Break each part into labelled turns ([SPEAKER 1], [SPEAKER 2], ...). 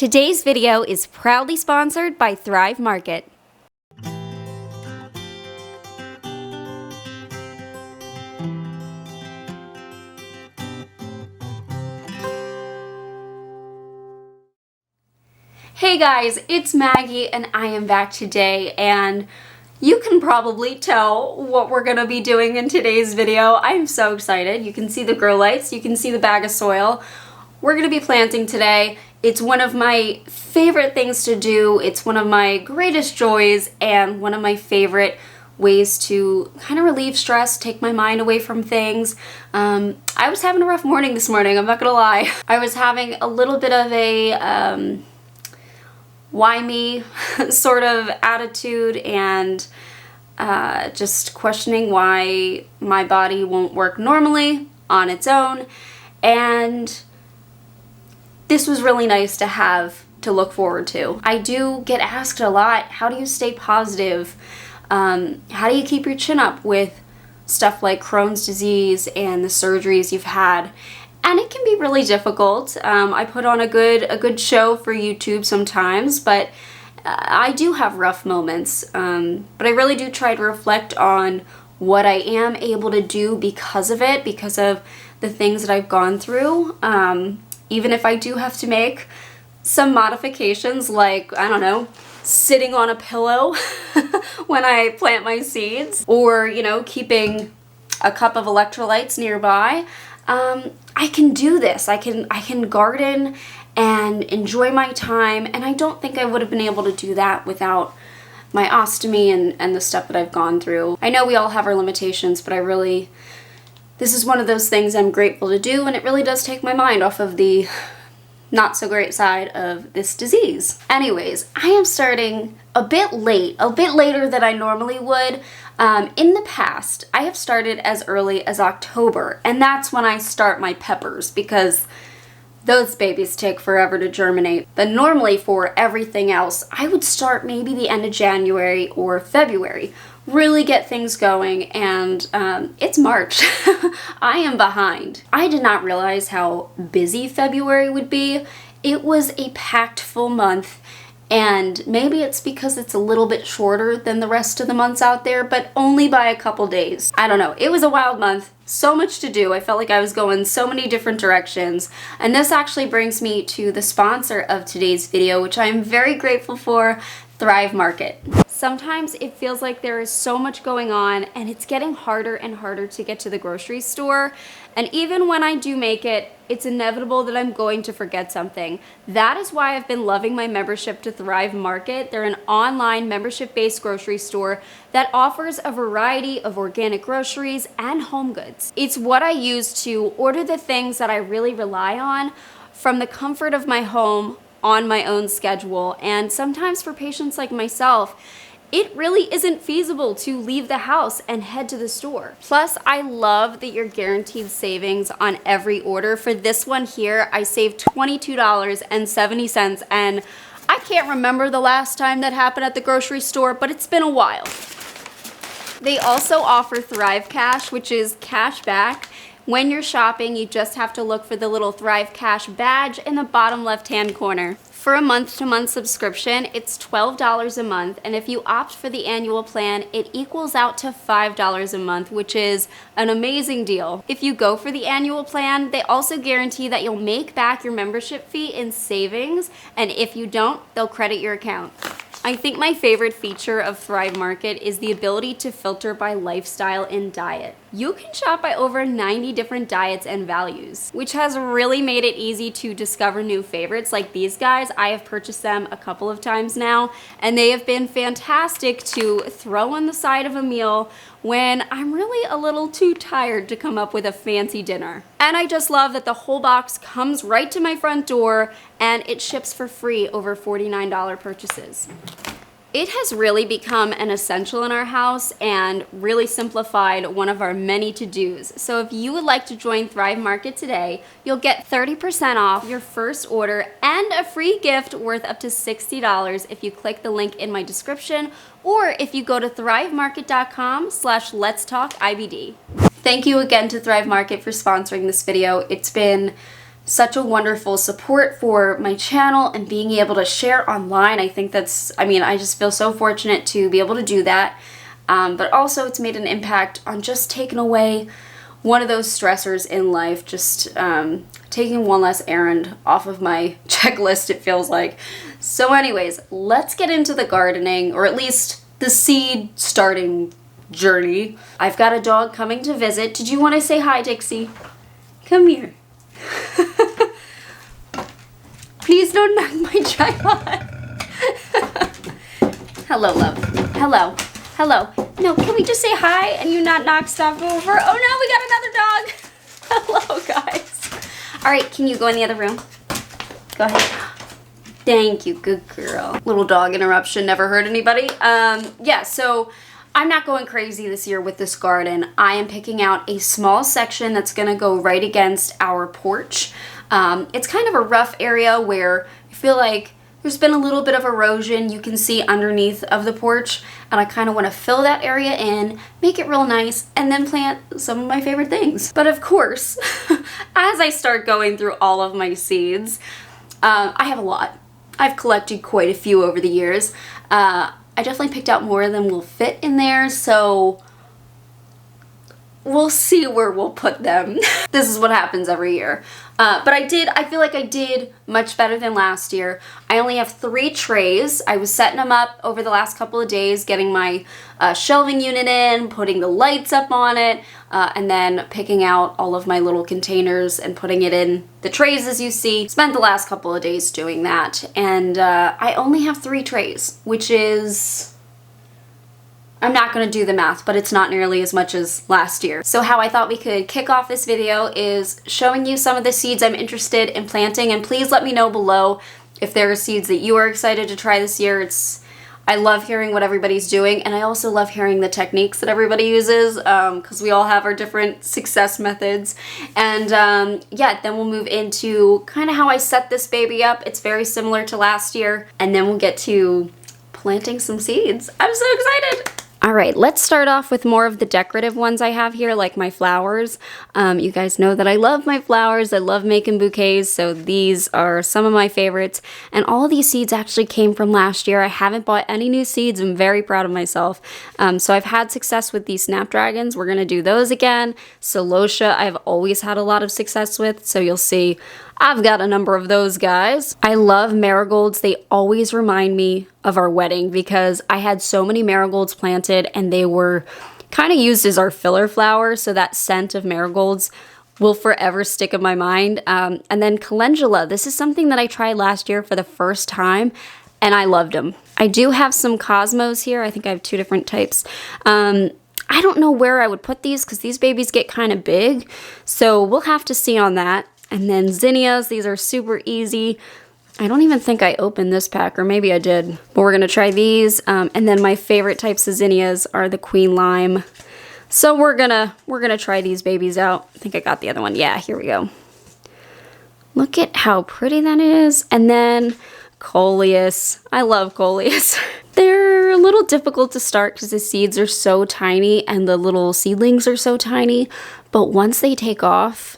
[SPEAKER 1] Today's video is proudly sponsored by Thrive Market. Hey guys, it's Maggie and I am back today, and you can probably tell what we're gonna be doing in today's video. I'm so excited. You can see the grow lights, you can see the bag of soil. We're gonna be planting today. It's one of my favorite things to do. It's one of my greatest joys and one of my favorite ways to kind of relieve stress, take my mind away from things. I was having a rough morning this morning, I'm not gonna lie. I was having a little bit of a why me sort of attitude, and just questioning why my body won't work normally on its own. And this was really nice to have to look forward to. I do get asked a lot, how do you stay positive? How do you keep your chin up with stuff like Crohn's disease and the surgeries you've had? And it can be really difficult. I put on a good show for YouTube sometimes, but I do have rough moments. But I really do try to reflect on what I am able to do because of it, because of the things that I've gone through. Even if I do have to make some modifications, like, I don't know, sitting on a pillow when I plant my seeds, or, you know, keeping a cup of electrolytes nearby. I can do this. I can garden and enjoy my time, and I don't think I would have been able to do that without my ostomy and the stuff that I've gone through. I know we all have our limitations, but this is one of those things I'm grateful to do, and it really does take my mind off of the not so great side of this disease. Anyways, I am starting a bit later than I normally would. In the past, I have started as early as October, and that's when I start my peppers, because those babies take forever to germinate. But normally for everything else, I would start maybe the end of January or February, really get things going, and it's March. I am behind. I did not realize how busy February would be. It was a packed full month. And maybe it's because it's a little bit shorter than the rest of the months out there, but only by a couple days. I don't know. It was a wild month. So much to do. I felt like I was going so many different directions. And this actually brings me to the sponsor of today's video, which I am very grateful for, Thrive Market. Sometimes it feels like there is so much going on, and it's getting harder and harder to get to the grocery store. And even when I do make it, it's inevitable that I'm going to forget something. That is why I've been loving my membership to Thrive Market. They're an online membership-based grocery store that offers a variety of organic groceries and home goods. It's what I use to order the things that I really rely on from the comfort of my home on my own schedule. And sometimes for patients like myself, it really isn't feasible to leave the house and head to the store. Plus, I love that you're guaranteed savings on every order. For this one here, I saved $22.70, and I can't remember the last time that happened at the grocery store, but it's been a while. They also offer Thrive Cash, which is cash back. When you're shopping, you just have to look for the little Thrive Cash badge in the bottom left-hand corner. For a month-to-month subscription, it's $12 a month, and if you opt for the annual plan, it equals out to $5 a month, which is an amazing deal. If you go for the annual plan, they also guarantee that you'll make back your membership fee in savings, and if you don't, they'll credit your account. I think my favorite feature of Thrive Market is the ability to filter by lifestyle and diet. You can shop by over 90 different diets and values, which has really made it easy to discover new favorites like these guys. I have purchased them a couple of times now, and they have been fantastic to throw on the side of a meal when I'm really a little too tired to come up with a fancy dinner. And I just love that the whole box comes right to my front door, and it ships for free over $49 purchases. It has really become an essential in our house and really simplified one of our many to-dos. So if you would like to join Thrive Market today, you'll get 30% off your first order and a free gift worth up to $60 if you click the link in my description, or if you go to thrivemarket.com/LetsTalkIBD. Thank you again to Thrive Market for sponsoring this video. It's been such a wonderful support for my channel and being able to share online. I think that's, I mean, I just feel so fortunate to be able to do that. But also it's made an impact on just taking away one of those stressors in life, just taking one less errand off of my checklist, it feels like. So anyways, let's get into the gardening, or at least the seed starting journey. I've got a dog coming to visit. Did you want to say hi, Dixie? Come here. Please don't knock my tripod. Hello, love. Hello. Hello. No, can we just say hi and you not knock stuff over? Oh no, we got another dog. Hello, guys. All right, can you go in the other room? Go ahead. Thank you, good girl. Little dog interruption, never hurt anybody. Yeah, so I'm not going crazy this year with this garden. I am picking out a small section that's gonna go right against our porch. It's kind of a rough area where I feel like there's been a little bit of erosion you can see underneath of the porch, and I kind of want to fill that area in, make it real nice, and then plant some of my favorite things. But of course, as I start going through all of my seeds, I have a lot. I've collected quite a few over the years. I definitely picked out more than will fit in there, so we'll see where we'll put them. This is what happens every year. But I feel like I did much better than last year. I only have 3 trays. I was setting them up over the last couple of days, getting my shelving unit in, putting the lights up on it, and then picking out all of my little containers and putting it in the trays as you see. Spent the last couple of days doing that, and I only have 3 trays, which is, I'm not going to do the math, but it's not nearly as much as last year. So how I thought we could kick off this video is showing you some of the seeds I'm interested in planting, and please let me know below if there are seeds that you are excited to try this year. I love hearing what everybody's doing, and I also love hearing the techniques that everybody uses, because we all have our different success methods. And yeah, then we'll move into kind of how I set this baby up. It's very similar to last year, and then we'll get to planting some seeds. I'm so excited! All right, let's start off with more of the decorative ones I have here, like my flowers. You guys know that I love my flowers. I love making bouquets, so these are some of my favorites. And all of these seeds actually came from last year. I haven't bought any new seeds. I'm very proud of myself. So I've had success with these snapdragons. We're gonna do those again. Celosia, I've always had a lot of success with, so you'll see I've got a number of those guys. I love marigolds. They always remind me of our wedding because I had so many marigolds planted and they were kind of used as our filler flower, so that scent of marigolds will forever stick in my mind. And then calendula. This is something that I tried last year for the first time and I loved them. I do have some cosmos here. I think I have 2 different types. I don't know where I would put these because these babies get kind of big, so we'll have to see on that. And then zinnias, these are super easy. I don't even think I opened this pack, or maybe I did. But we're gonna try these. And then my favorite types of zinnias are the queen lime. So we're gonna try these babies out. I think I got the other one. Yeah, here we go. Look at how pretty that is. And then coleus. I love coleus. They're a little difficult to start because the seeds are so tiny and the little seedlings are so tiny. But once they take off,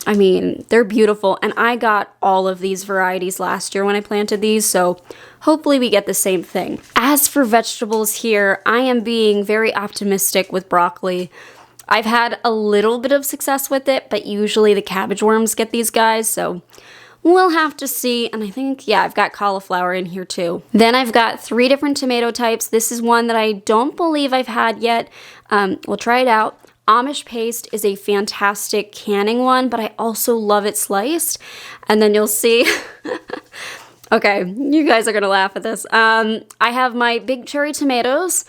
[SPEAKER 1] I mean, they're beautiful, and I got all of these varieties last year when I planted these, so hopefully we get the same thing. As for vegetables here, I am being very optimistic with broccoli. I've had a little bit of success with it, but usually the cabbage worms get these guys, so we'll have to see. And I think, yeah, I've got cauliflower in here too. Then I've got 3 different tomato types. This is one that I don't believe I've had yet. We'll try it out. Amish paste is a fantastic canning one, but I also love it sliced. And then you'll see, okay, you guys are gonna laugh at this. I have my big cherry tomatoes,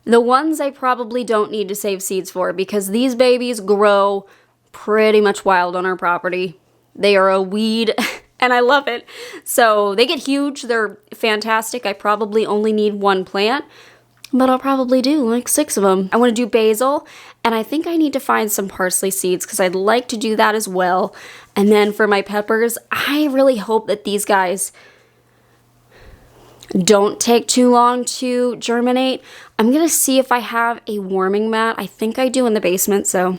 [SPEAKER 1] the ones I probably don't need to save seeds for because these babies grow pretty much wild on our property. They are a weed and I love it. So they get huge, they're fantastic. I probably only need 1 plant, but I'll probably do like 6 of them. I want to do basil, and I think I need to find some parsley seeds because I'd like to do that as well. And then for my peppers, I really hope that these guys don't take too long to germinate. I'm gonna see if I have a warming mat. I think I do in the basement, so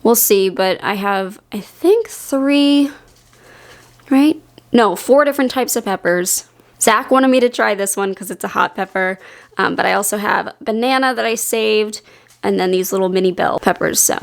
[SPEAKER 1] we'll see. But I have, I think, 3 right? No, 4 different types of peppers. Zach wanted me to try this one because it's a hot pepper, but I also have banana that I saved, and then these little mini bell peppers, so.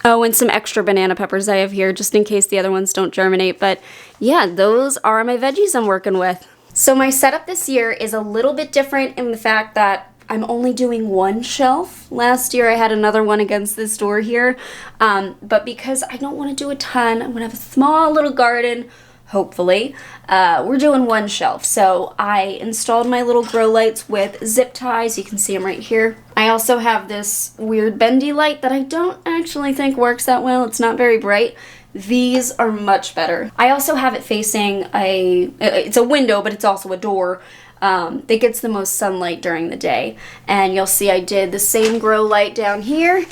[SPEAKER 1] Oh, and some extra banana peppers I have here just in case the other ones don't germinate, but yeah, those are my veggies I'm working with. So my setup this year is a little bit different in the fact that I'm only doing 1 shelf. Last year I had another one against this door here, but because I don't want to do a ton, I'm gonna have a small little garden, hopefully. We're doing 1 shelf. So I installed my little grow lights with zip ties. You can see them right here. I also have this weird bendy light that I don't actually think works that well. It's not very bright. These are much better. I also have it facing it's a window, but it's also a door that gets the most sunlight during the day. And you'll see I did the same grow light down here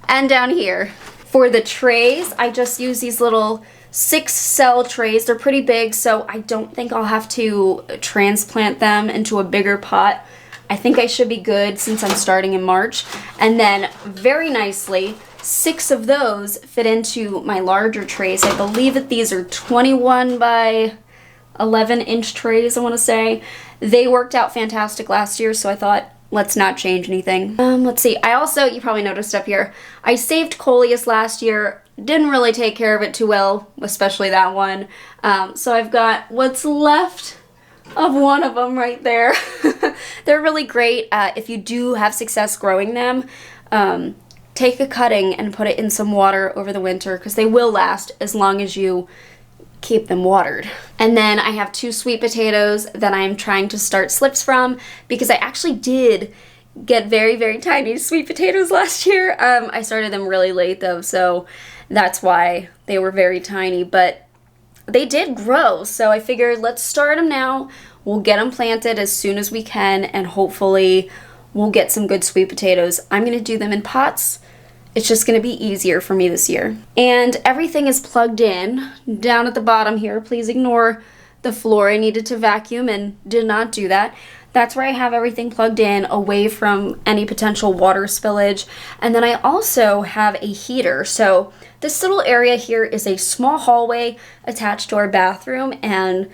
[SPEAKER 1] and down here. For the trays, I just use these little 6-cell trays. They're pretty big, so I don't think I'll have to transplant them into a bigger pot. I think I should be good since I'm starting in March. And then very nicely, 6 of those fit into my larger trays. I believe that these are 21 by 11 inch trays, I want to say. They worked out fantastic last year, so I thought, let's not change anything. Let's see. I also, you probably noticed up here, I saved coleus last year. Didn't really take care of it too well, especially that one. So I've got what's left of one of them right there. They're really great. If you do have success growing them, take a cutting and put it in some water over the winter because they will last as long as you keep them watered. And then I have 2 sweet potatoes that I'm trying to start slips from because I actually did get very, very tiny sweet potatoes last year. I started them really late though, so that's why they were very tiny, but they did grow. So I figured let's start them now. We'll get them planted as soon as we can, and hopefully we'll get some good sweet potatoes. I'm gonna do them in pots. It's just gonna be easier for me this year. And everything is plugged in down at the bottom here. Please ignore the floor. I needed to vacuum and did not do that. That's where I have everything plugged in away from any potential water spillage. And then I also have a heater. So this little area here is a small hallway attached to our bathroom, and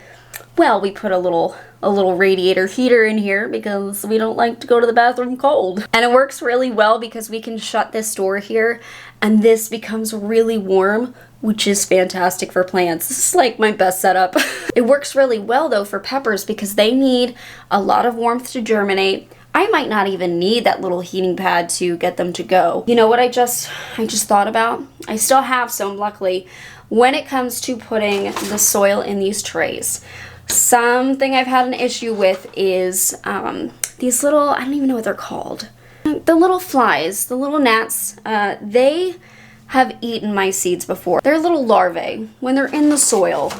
[SPEAKER 1] well, we put a little radiator heater in here because we don't like to go to the bathroom cold. And it works really well because we can shut this door here and this becomes really warm, which is fantastic for plants. This is like my best setup. It works really well though for peppers because they need a lot of warmth to germinate. I might not even need that little heating pad to get them to go. You know what I just thought about? I still have some, luckily, when it comes to putting the soil in these trays. Something I've had an issue with is these little, I don't even know what they're called. The little flies, the little gnats, they have eaten my seeds before. They're little larvae. When they're in the soil,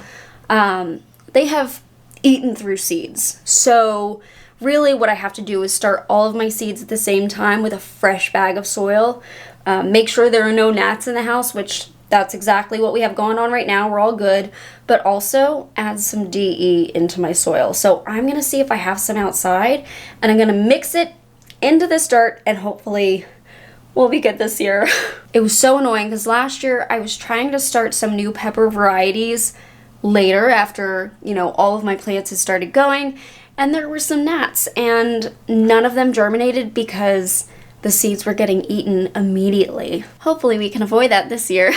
[SPEAKER 1] they have eaten through seeds. So really what I have to do is start all of my seeds at the same time with a fresh bag of soil. Make sure there are no gnats in the house, which that's exactly what we have going on right now. We're all good. But also add some DE into my soil. So I'm going to see if I have some outside, and I'm going to mix it into this dirt, and hopefully we'll be good this year. It was so annoying because last year I was trying to start some new pepper varieties later after, you know, all of my plants had started going, and there were some gnats, and none of them germinated because the seeds were getting eaten immediately. Hopefully we can avoid that this year.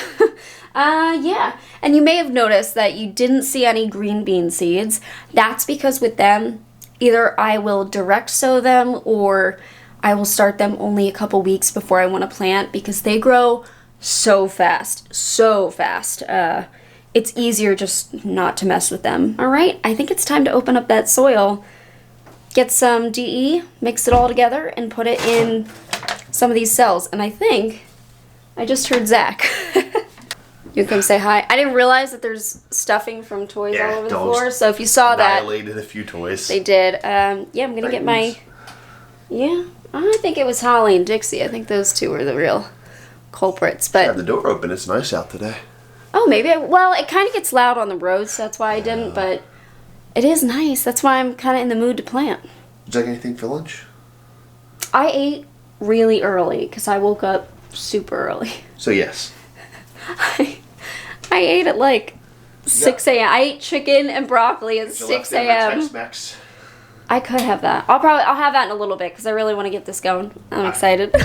[SPEAKER 1] Yeah, and you may have noticed that you didn't see any green bean seeds. That's because with them, either I will direct sow them or I will start them only a couple weeks before I want to plant because they grow so fast, so fast. It's easier just not to mess with them. All right, I think it's time to open up that soil, get some DE, mix it all together, and put it in some of these cells. And I think I just heard Zach. You can come say hi. I didn't realize that there's stuffing from toys all over the floor, so if you saw that,
[SPEAKER 2] annihilated a few toys.
[SPEAKER 1] They did. Yeah, I'm gonna get my. Yeah, I think it was Holly and Dixie. I think those two were the real culprits. But
[SPEAKER 2] have the door open. It's nice out today.
[SPEAKER 1] Oh, maybe. Well, it kind of gets loud on the road, so that's why I didn't. But it is nice. That's why I'm kind of in the mood to plant.
[SPEAKER 2] Did you like anything for lunch?
[SPEAKER 1] I ate really early because I woke up super early.
[SPEAKER 2] So yes.
[SPEAKER 1] I ate at like 6 a.m. I ate chicken and broccoli at 6 a.m.
[SPEAKER 2] Tex-Mex.
[SPEAKER 1] I could have that. I'll have that in a little bit because I really want to get this going. I'm excited.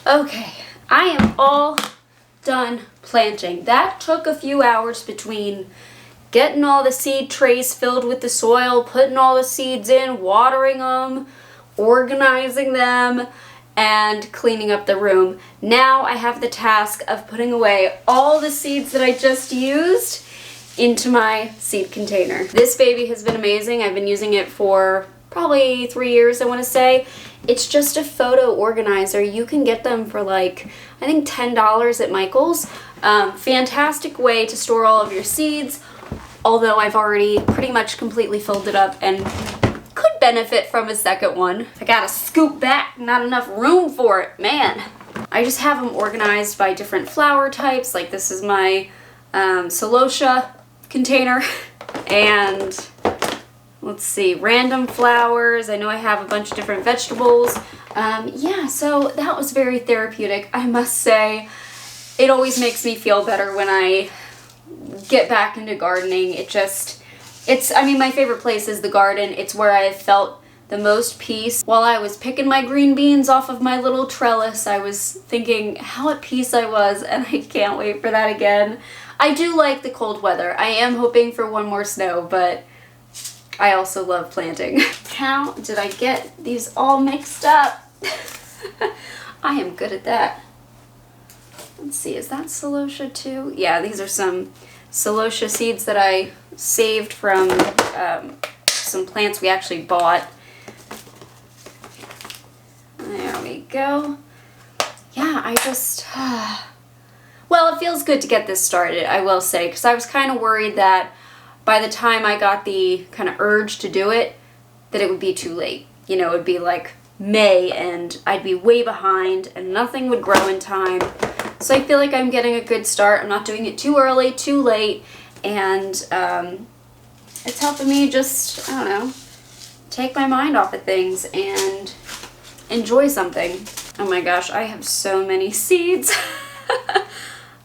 [SPEAKER 1] Okay, I am all done planting. That took a few hours between getting all the seed trays filled with the soil, putting all the seeds in, watering them, organizing them, and cleaning up the room. Now I have the task of putting away all the seeds that I just used into my seed container. This baby has been amazing. I've been using it for probably 3 years, I want to say. It's just a photo organizer. You can get them for like, I think $10 at Michael's. Fantastic way to store all of your seeds, although I've already pretty much completely filled it up and could benefit from a second one. I gotta scoop back, not enough room for it, man. I just have them organized by different flower types. Like this is my celosia container, and let's see, random flowers. I know I have a bunch of different vegetables. Yeah, so that was very therapeutic, I must say. It always makes me feel better when I get back into gardening. I mean, my favorite place is the garden. It's where I felt the most peace. While I was picking my green beans off of my little trellis, I was thinking how at peace I was, and I can't wait for that again. I do like the cold weather. I am hoping for one more snow, but I also love planting. How did I get these all mixed up? I am good at that. Let's see, is that celosia too? Yeah, these are some celosia seeds that I saved from some plants we actually bought. There we go. Yeah, I just... Well, it feels good to get this started, I will say, because I was kind of worried that by the time I got the kind of urge to do it, that it would be too late. You know, it would be like May and I'd be way behind and nothing would grow in time. So I feel like I'm getting a good start. I'm not doing it too early, too late, and it's helping me just, I don't know, take my mind off of things and enjoy something. Oh my gosh, I have so many seeds.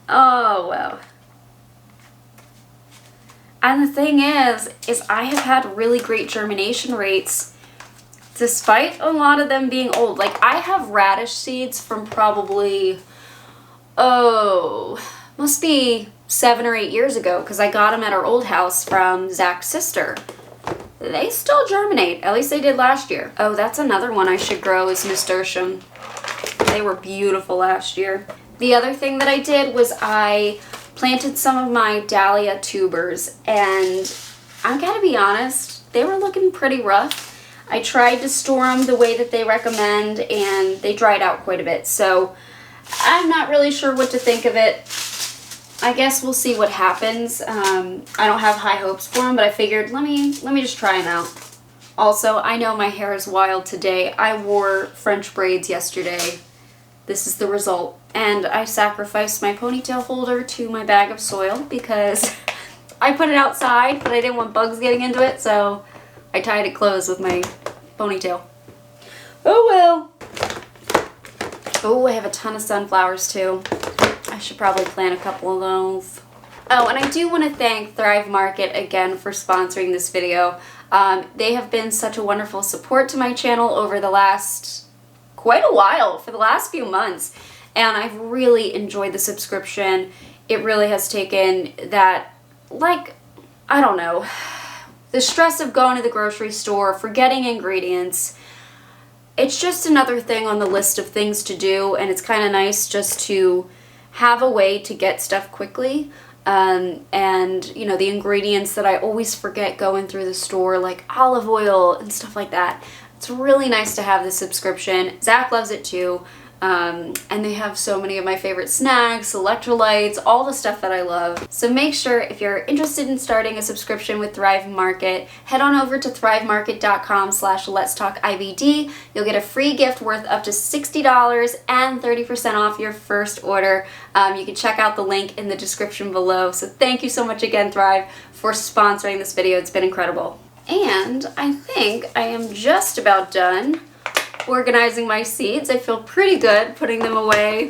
[SPEAKER 1] Oh, well. And the thing is I have had really great germination rates despite a lot of them being old. Like, I have radish seeds from probably, must be 7 or 8 years ago, because I got them at our old house from Zach's sister. They still germinate. At least they did last year. Oh, that's another one I should grow is nasturtium. They were beautiful last year. The other thing that I did was I planted some of my dahlia tubers, and I gotta be honest, they were looking pretty rough. I tried to store them the way that they recommend, and they dried out quite a bit. So I'm not really sure what to think of it. I guess we'll see what happens. I don't have high hopes for them, but I figured let me just try them out. Also, I know my hair is wild today. I wore French braids yesterday. This is the result. And I sacrificed my ponytail holder to my bag of soil because I put it outside, but I didn't want bugs getting into it, so I tied it closed with my ponytail. Oh well. Oh, I have a ton of sunflowers too. I should probably plant a couple of those. Oh, and I do want to thank Thrive Market again for sponsoring this video. They have been such a wonderful support to my channel over the last quite a while, for the last few months, and I've really enjoyed the subscription. It really has taken that, like, I don't know, the stress of going to the grocery store, forgetting ingredients. It's just another thing on the list of things to do, and it's kind of nice just to have a way to get stuff quickly. And you know, the ingredients that I always forget going through the store, like olive oil and stuff like that. It's really nice to have this subscription. Zach loves it too. And they have so many of my favorite snacks, electrolytes, all the stuff that I love. So make sure, if you're interested in starting a subscription with Thrive Market, head on over to thrivemarket.com/LetsTalkIBD. You'll get a free gift worth up to $60 and 30% off your first order. You can check out the link in the description below. So thank you so much again, Thrive, for sponsoring this video. It's been incredible. And I think I am just about done organizing my seeds. I feel pretty good putting them away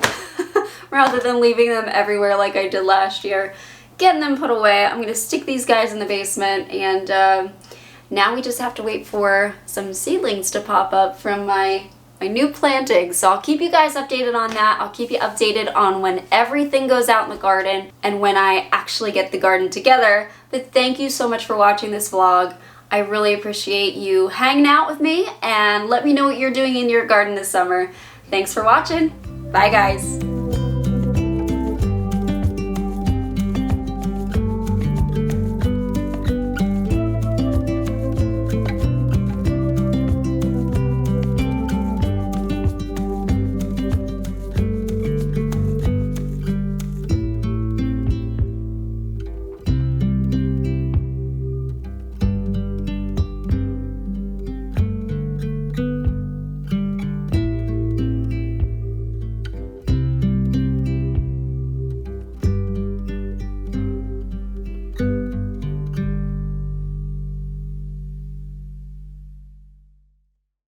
[SPEAKER 1] rather than leaving them everywhere like I did last year. Getting them put away. I'm going to stick these guys in the basement, and now we just have to wait for some seedlings to pop up from my new plantings. So I'll keep you guys updated on that. I'll keep you updated on when everything goes out in the garden and when I actually get the garden together. But thank you so much for watching this vlog. I really appreciate you hanging out with me, and let me know what you're doing in your garden this summer. Thanks for watching. Bye, guys.